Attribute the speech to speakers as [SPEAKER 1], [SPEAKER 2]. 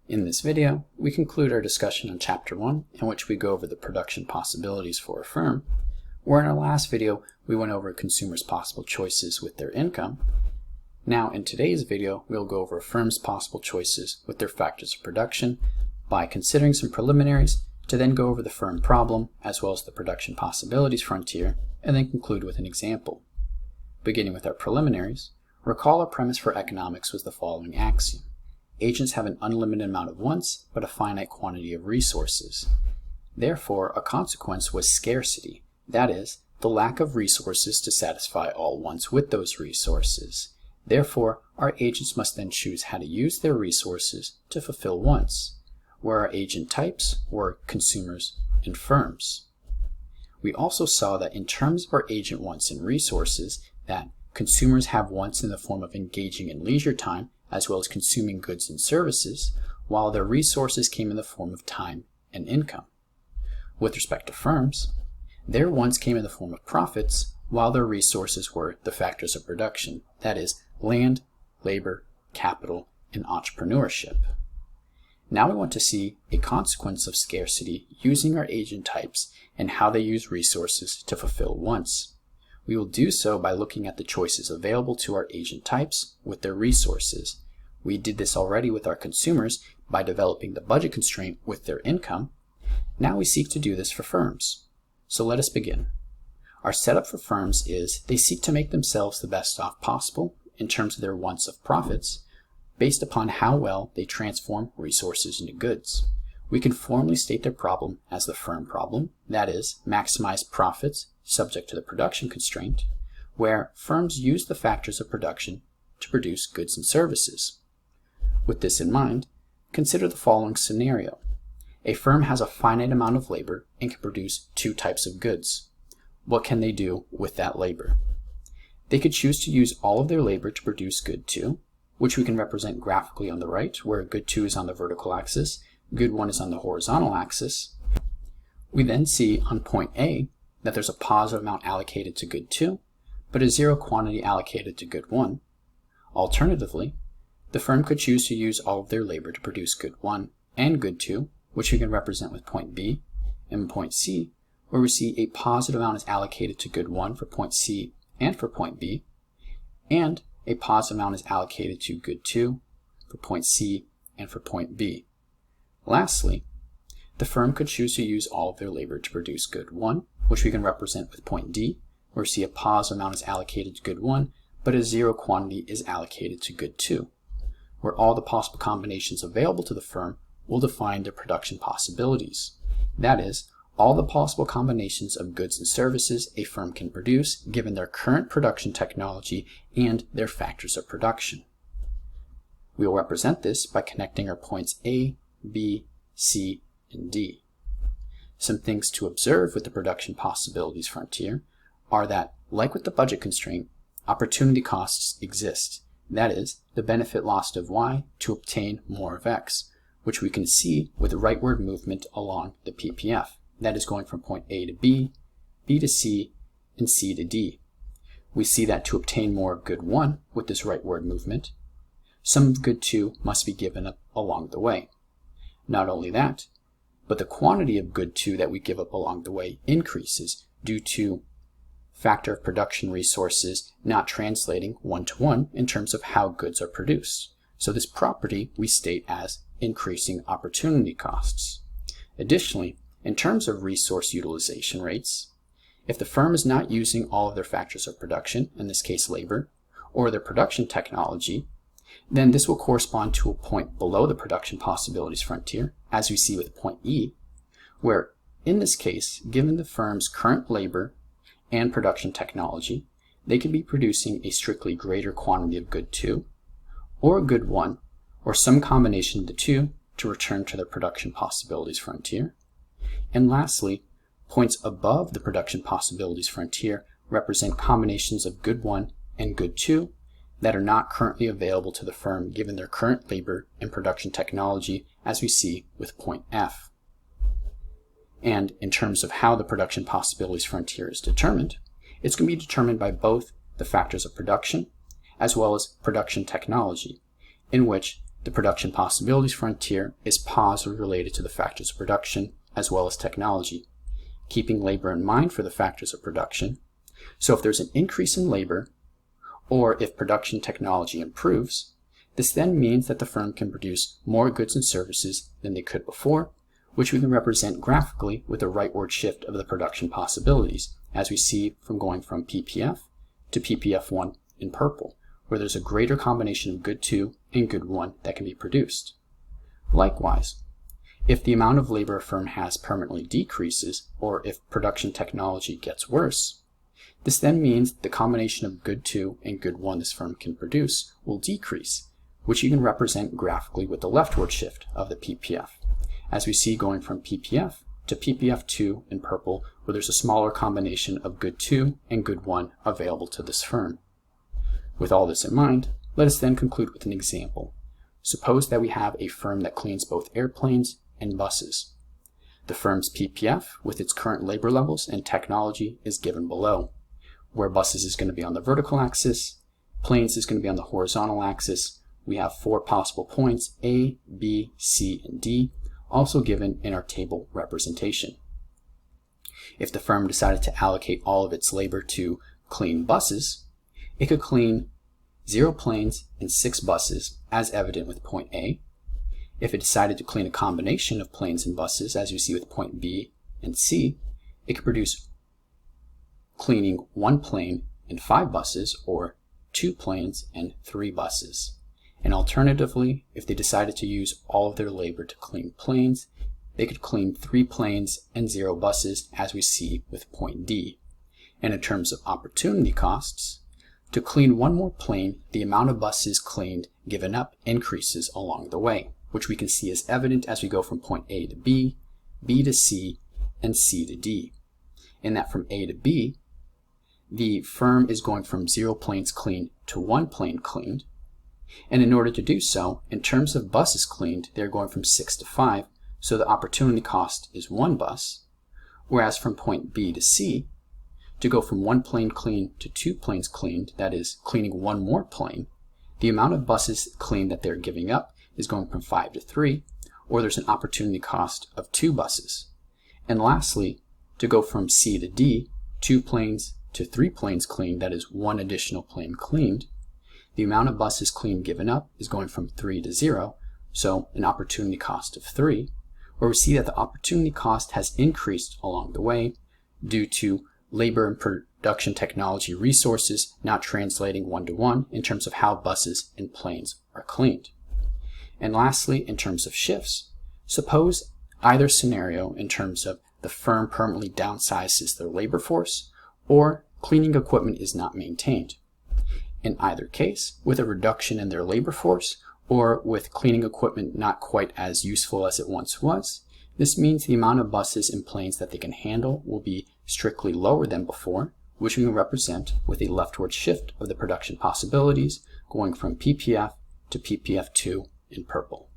[SPEAKER 1] In this video, we conclude our discussion on Chapter 1, in which we go over the production possibilities for a firm, where in our last video we went over consumers' possible choices with their income. Now in today's video, we'll go over a firm's possible choices with their factors of production by considering some preliminaries to then go over the firm problem as well as the production possibilities frontier, and then conclude with an example. Beginning with our preliminaries, recall our premise for economics was the following axiom. Agents have an unlimited amount of wants, but a finite quantity of resources. Therefore, a consequence was scarcity, that is, the lack of resources to satisfy all wants with those resources. Therefore, our agents must then choose how to use their resources to fulfill wants, where our agent types were consumers and firms. We also saw that in terms of our agent wants and resources, that consumers have wants in the form of engaging in leisure time as well as consuming goods and services, while their resources came in the form of time and income. With respect to firms, their wants came in the form of profits, while their resources were the factors of production, that is, land, labor, capital, and entrepreneurship. Now we want to see a consequence of scarcity using our agent types and how they use resources to fulfill wants. We will do so by looking at the choices available to our agent types with their resources. We did this already with our consumers by developing the budget constraint with their income. Now we seek to do this for firms. So let us begin. Our setup for firms is they seek to make themselves the best off possible in terms of their wants of profits based upon how well they transform resources into goods. We can formally state their problem as the firm problem, that is, maximize profits subject to the production constraint, where firms use the factors of production to produce goods and services. With this in mind, consider the following scenario. A firm has a finite amount of labor and can produce two types of goods. What can they do with that labor? They could choose to use all of their labor to produce good 2, which we can represent graphically on the right, where good 2 is on the vertical axis, good 1 is on the horizontal axis. We then see on point A that there's a positive amount allocated to good 2, but a zero quantity allocated to good 1. Alternatively, the firm could choose to use all of their labor to produce good 1 and good 2, which we can represent with point B, and point C, where we see a positive amount is allocated to good 1 for point C and for point B, and a positive amount is allocated to good 2 for point C and for point B. Lastly, the firm could choose to use all of their labor to produce good 1, which we can represent with point D, where we see a positive amount is allocated to good 1, but a zero quantity is allocated to good 2, where all the possible combinations available to the firm will define their production possibilities. That is, all the possible combinations of goods and services a firm can produce given their current production technology and their factors of production. We will represent this by connecting our points A, B, C, and D. Some things to observe with the production possibilities frontier are that, like with the budget constraint, opportunity costs exist. That is, the benefit lost of Y to obtain more of X, which we can see with the rightward movement along the PPF. That is going from point A to B, B to C, and C to D. We see that to obtain more of good 1 with this rightward movement, some of good 2 must be given up along the way. Not only that, but the quantity of good 2 that we give up along the way increases due to factor of production resources not translating 1-to-1 in terms of how goods are produced. So this property we state as increasing opportunity costs. Additionally, in terms of resource utilization rates, if the firm is not using all of their factors of production, in this case labor, or their production technology, then this will correspond to a point below the production possibilities frontier, as we see with point E, where in this case, given the firm's current labor and production technology, they could be producing a strictly greater quantity of good 2, or good 1, or some combination of the two to return to their production possibilities frontier. And lastly, points above the production possibilities frontier represent combinations of good 1 and good 2 that are not currently available to the firm given their current labor and production technology, as we see with point F. And in terms of how the production possibilities frontier is determined, it's going to be determined by both the factors of production as well as production technology, in which The production possibilities frontier is positively related to the factors of production as well as technology, keeping labor in mind for the factors of production. So if there's an increase in labor, or if production technology improves, this then means that the firm can produce more goods and services than they could before, which we can represent graphically with the rightward shift of the production possibilities, as we see from going from PPF to PPF1 in purple, where there's a greater combination of good 2 and good 1 that can be produced. Likewise, if the amount of labor a firm has permanently decreases, or if production technology gets worse, this then means the combination of good 2 and good 1 this firm can produce will decrease, which you can represent graphically with the leftward shift of the PPF, as we see going from PPF to PPF2 in purple, where there's a smaller combination of good 2 and good 1 available to this firm. With all this in mind, let us then conclude with an example. Suppose that we have a firm that cleans both airplanes and buses. The firm's PPF, with its current labor levels and technology, is given below, where buses is going to be on the vertical axis, planes is going to be on the horizontal axis. We have 4 possible points, A, B, C, and D, also given in our table representation. If the firm decided to allocate all of its labor to clean buses, it could clean 0 planes and 6 buses, as evident with point A. If it decided to clean a combination of planes and buses, as you see with point B and C, it could produce cleaning 1 plane and 5 buses, or 2 planes and 3 buses. And alternatively, if they decided to use all of their labor to clean planes, they could clean 3 planes and 0 buses, as we see with point D. And in terms of opportunity costs, to clean 1 more plane, the amount of buses cleaned given up increases along the way, which we can see as evident as we go from point A to B, B to C, and C to D. In that from A to B, the firm is going from 0 planes cleaned to 1 plane cleaned. And in order to do so, in terms of buses cleaned, they're going from 6 to 5, so the opportunity cost is 1 bus. Whereas from point B to C, to go from 1 plane cleaned to 2 planes cleaned, that is, cleaning 1 more plane, the amount of buses cleaned that they're giving up is going from 5 to 3, or there's an opportunity cost of 2 buses. And lastly, to go from C to D, 2 planes to 3 planes cleaned, that is 1 additional plane cleaned, the amount of buses cleaned given up is going from 3 to 0, so an opportunity cost of 3, where we see that the opportunity cost has increased along the way due to labor and production technology resources not translating 1-to-1 in terms of how buses and planes are cleaned. And lastly, in terms of shifts, suppose either scenario in terms of the firm permanently downsizes their labor force, or cleaning equipment is not maintained. In either case, with a reduction in their labor force, or with cleaning equipment not quite as useful as it once was, this means the amount of buses and planes that they can handle will be strictly lower than before, which we can represent with a leftward shift of the production possibilities going from PPF to PPF2 in purple.